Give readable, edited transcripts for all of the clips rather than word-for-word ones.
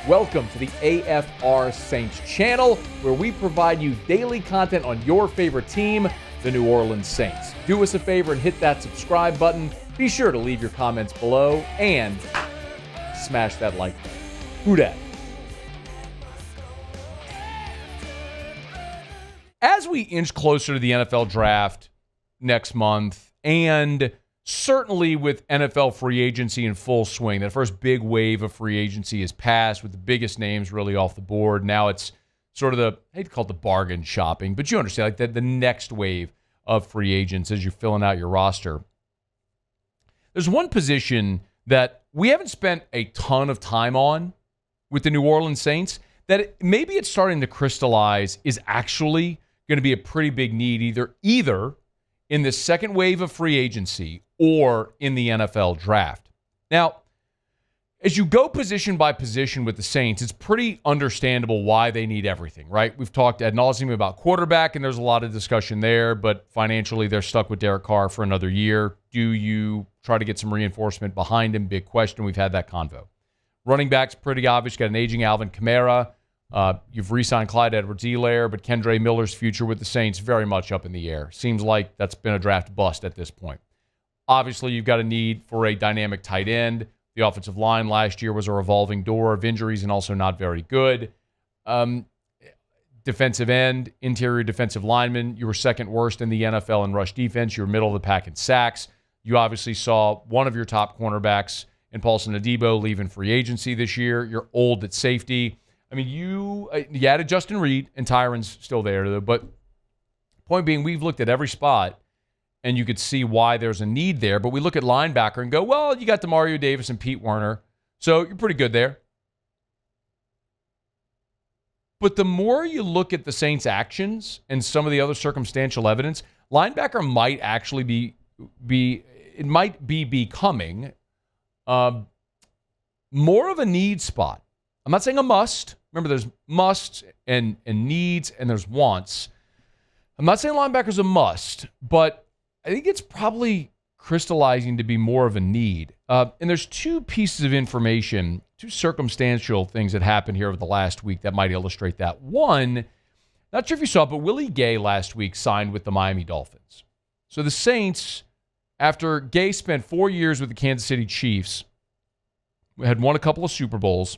Welcome to the AFR Saints channel, where we provide you daily content on your favorite team, the New Orleans Saints. Do us a favor and hit that subscribe button. Be sure to leave your comments below and smash that like button. Who dat? As we inch closer to the NFL draft next month, and certainly with NFL free agency in full swing, that first big wave of free agency is passed with the biggest names really off the board. Now it's sort of I hate to call it the bargain shopping, but you understand, like the next wave of free agents as you're filling out your roster. There's one position that we haven't spent a ton of time on with the New Orleans Saints that maybe it's starting to crystallize is actually going to be a pretty big need either in the second wave of free agency or in the NFL draft. Now, as you go position by position with the Saints, it's pretty understandable why they need everything, right? We've talked ad nauseum about quarterback, and there's a lot of discussion there, but financially they're stuck with Derek Carr for another year. Do you try to get some reinforcement behind him? Big question. We've had that convo. Running back's pretty obvious. Got an aging Alvin Kamara. You've re-signed Clyde Edwards-Helaire, but Kendre Miller's future with the Saints very much up in the air. Seems like that's been a draft bust at this point. Obviously, you've got a need for a dynamic tight end. The offensive line last year was a revolving door of injuries and also not very good. Defensive end, interior defensive lineman, you were second worst in the NFL in rush defense. You were middle of the pack in sacks. You obviously saw one of your top cornerbacks in Paulson Adebo leaving free agency this year. You're old at safety. I mean, you added Justin Reed, and Tyron's still there, though. But point being, we've looked at every spot, and you could see why there's a need there. But we look at linebacker and go, well, you got Demario Davis and Pete Werner, so you're pretty good there. But the more you look at the Saints' actions and some of the other circumstantial evidence, linebacker might actually be becoming more of a need spot. I'm not saying a must. Remember, there's musts and needs, and there's wants. I'm not saying linebacker's a must, but I think it's probably crystallizing to be more of a need. And there's two pieces of information, two circumstantial things that happened here over the last week that might illustrate that. One, not sure if you saw it, but Willie Gay last week signed with the Miami Dolphins. So the Saints, after Gay spent 4 years with the Kansas City Chiefs, had won a couple of Super Bowls,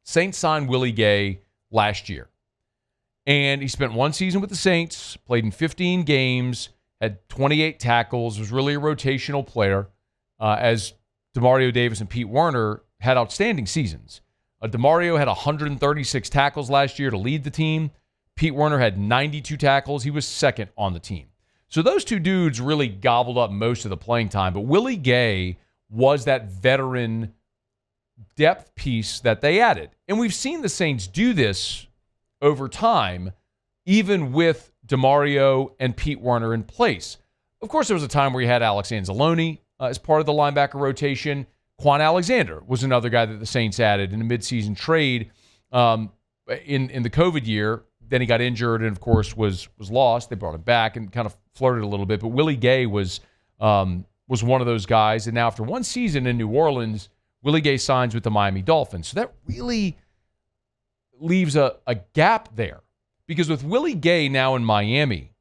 Saints signed Willie Gay last year. And he spent one season with the Saints, played in 15 games, had 28 tackles, was really a rotational player, as Demario Davis and Pete Werner had outstanding seasons. Demario had 136 tackles last year to lead the team. Pete Werner had 92 tackles. He was second on the team. So those two dudes really gobbled up most of the playing time. But Willie Gay was that veteran depth piece that they added. And we've seen the Saints do this over time, even with Demario and Pete Werner in place. Of course, there was a time where you had Alex Anzalone as part of the linebacker rotation. Quan Alexander was another guy that the Saints added in a midseason trade in the COVID year. Then he got injured and, of course, was lost. They brought him back and kind of flirted a little bit. But Willie Gay was one of those guys. And now after one season in New Orleans, Willie Gay signs with the Miami Dolphins. So that really leaves a gap there. Because with Willie Gay now in Miami,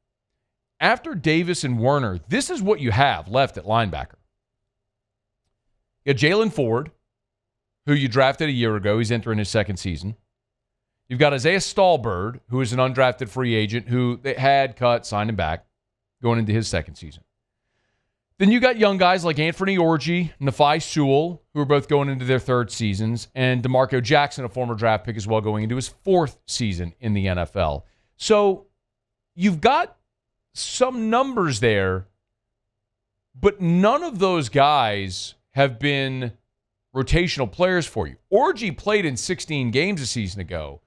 after Davis and Werner, this is what you have left at linebacker. You got Jalen Ford, who you drafted a year ago. He's entering his second season. You've got Isaiah Stallbird, who is an undrafted free agent, who they had cut, signed him back, going into his second season. Then you got young guys like Anthony Orji, Nafai Sewell, who are both going into their third seasons, and DeMarco Jackson, a former draft pick as well, going into his fourth season in the NFL. So you've got some numbers there, but none of those guys have been rotational players for you. Orji played in 16 games a season ago,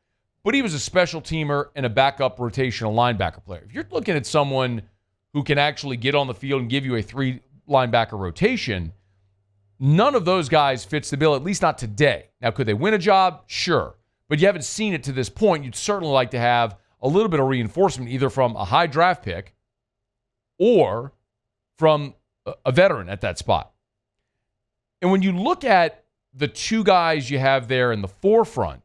but he was a special teamer and a backup rotational linebacker player. If you're looking at someone who can actually get on the field and give you a 3-linebacker rotation, none of those guys fits the bill, at least not today. Now, could they win a job? Sure. But you haven't seen it to this point. You'd certainly like to have a little bit of reinforcement, either from a high draft pick or from a veteran at that spot. And when you look at the two guys you have there in the forefront,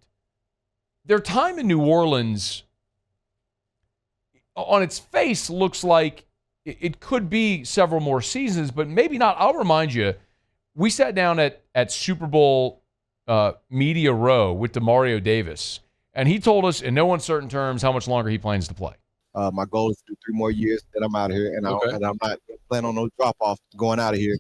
their time in New Orleans, on its face, looks like it could be several more seasons, but maybe not. I'll remind you, we sat down at Super Bowl Media Row with Demario Davis, and he told us in no uncertain terms how much longer he plans to play. My goal is to do 3 more years, then I'm out of here, and I'm not planning on no drop-off going out of here.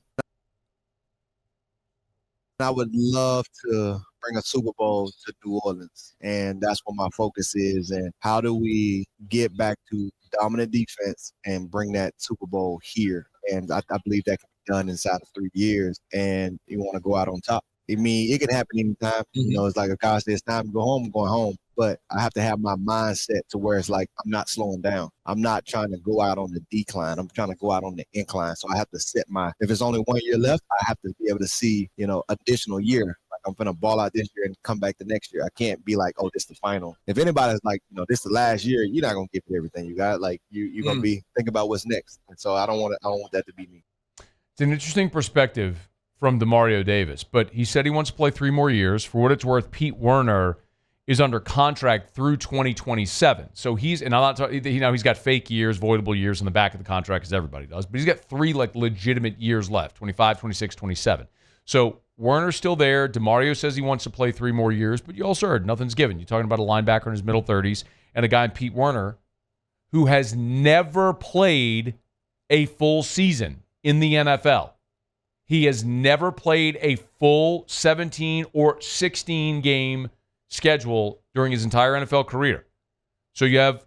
I would love to bring a Super Bowl to New Orleans, and that's what my focus is. And how do we get back to dominant defense and bring that Super Bowl here? And I believe that can be done inside of 3 years, and you want to go out on top. I mean, it can happen anytime. You know, it's like a guy says, it's time to go home, I'm going home. But I have to have my mindset to where it's like I'm not slowing down. I'm not trying to go out on the decline. I'm trying to go out on the incline. So I have to set if it's only 1 year left, I have to be able to see, additional year. Like I'm going to ball out this year and come back the next year. I can't be like, oh, this is the final. If anybody's like, this is the last year, you're not going to give it everything you got. Like you're going to be thinking about what's next. And so I don't want that to be me. It's an interesting perspective from Demario Davis, but he said he wants to play 3 more years. For what it's worth, Pete Werner is under contract through 2027. So and I'm not talking, he's got fake years, voidable years in the back of the contract, as everybody does, but he's got 3 legitimate years left, 25, 26, 27. So Werner's still there. Demario says he wants to play 3 more years, but you also heard nothing's given. You're talking about a linebacker in his middle 30s and a guy in Pete Werner who has never played a full season in the NFL. He has never played a full 17 or 16 game schedule during his entire NFL career. So you have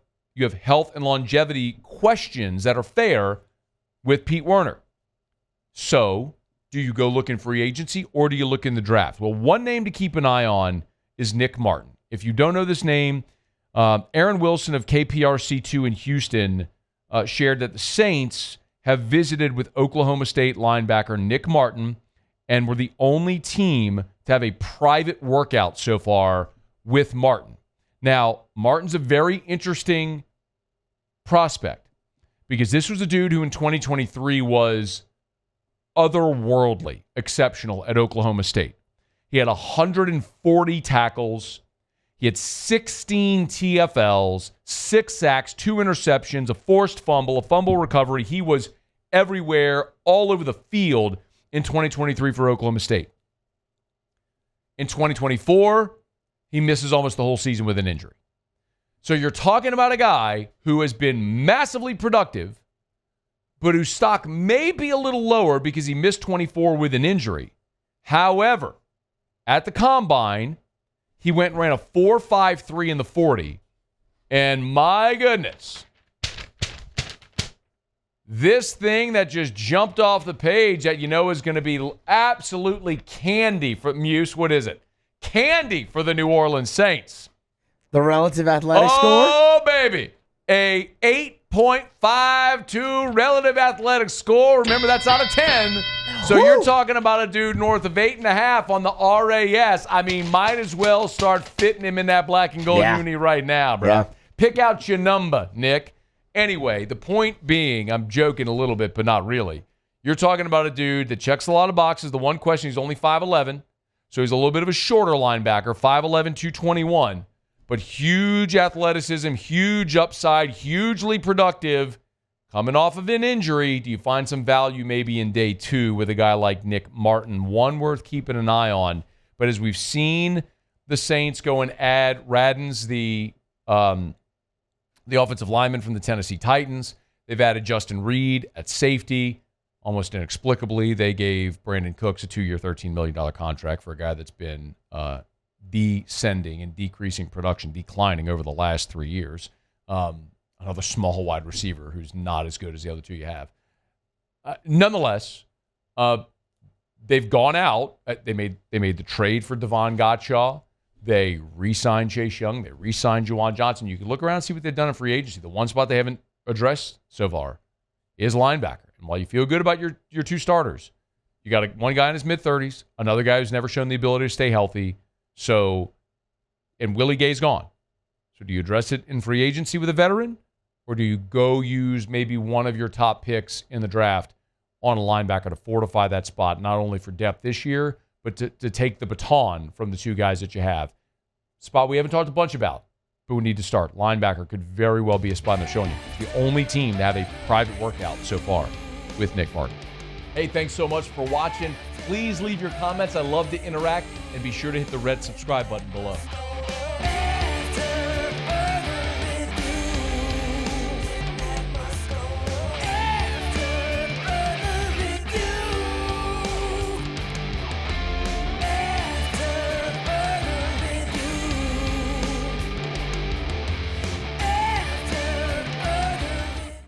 health and longevity questions that are fair with Pete Werner. So do you go look in free agency or do you look in the draft? Well, one name to keep an eye on is Nick Martin. If you don't know this name, Aaron Wilson of KPRC2 in Houston shared that the Saints have visited with Oklahoma State linebacker Nick Martin and were the only team to have a private workout so far with Martin. Now, Martin's a very interesting prospect because this was a dude who in 2023 was otherworldly, exceptional at Oklahoma State. He had 140 tackles. He had 16 TFLs, 6 sacks, 2 interceptions, a forced fumble, a fumble recovery. He was everywhere, all over the field in 2023 for Oklahoma State. In 2024, he misses almost the whole season with an injury. So you're talking about a guy who has been massively productive, but whose stock may be a little lower because he missed 24 with an injury. However, at the combine, he went and ran a 4.53 in the 40. And my goodness, this thing that just jumped off the page that is going to be absolutely candy for Muse. What is it? Candy for the New Orleans Saints. The relative athletic score? Oh, baby. A 8.52 relative athletic score. Remember, that's out of 10. So you're talking about a dude north of 8.5 on the RAS. I mean, might as well start fitting him in that black and gold uni right now, bro. Yeah. Pick out your number, Nick. Anyway, the point being, I'm joking a little bit, but not really. You're talking about a dude that checks a lot of boxes. The one question, he's only 5'11", so he's a little bit of a shorter linebacker, 5'11", 221, but huge athleticism, huge upside, hugely productive. Coming off of an injury, do you find some value maybe in day 2 with a guy like Nick Martin? One worth keeping an eye on. But as we've seen the Saints go and add Radins, the offensive lineman from the Tennessee Titans. They've added Justin Reed at safety. Almost inexplicably, they gave Brandon Cooks a 2-year, $13 million contract for a guy that's been descending and decreasing production, declining over the last 3 years. Another small wide receiver who's not as good as the other 2 you have. Nonetheless, they've gone out. They made the trade for Devon Gottschall. They re-signed Chase Young. They re-signed Juwan Johnson. You can look around and see what they've done in free agency. The one spot they haven't addressed so far is linebacker. And while you feel good about your 2 starters, you got one guy in his mid-30s, another guy who's never shown the ability to stay healthy. And Willie Gay's gone. So do you address it in free agency with a veteran? Or do you go use maybe one of your top picks in the draft on a linebacker to fortify that spot, not only for depth this year, but to take the baton from the two guys that you have. Spot we haven't talked a bunch about, but we need to start. Linebacker could very well be a spot they're showing you. It's the only team to have a private workout so far with Nick Martin. Hey, thanks so much for watching. Please leave your comments. I love to interact, and be sure to hit the red subscribe button below.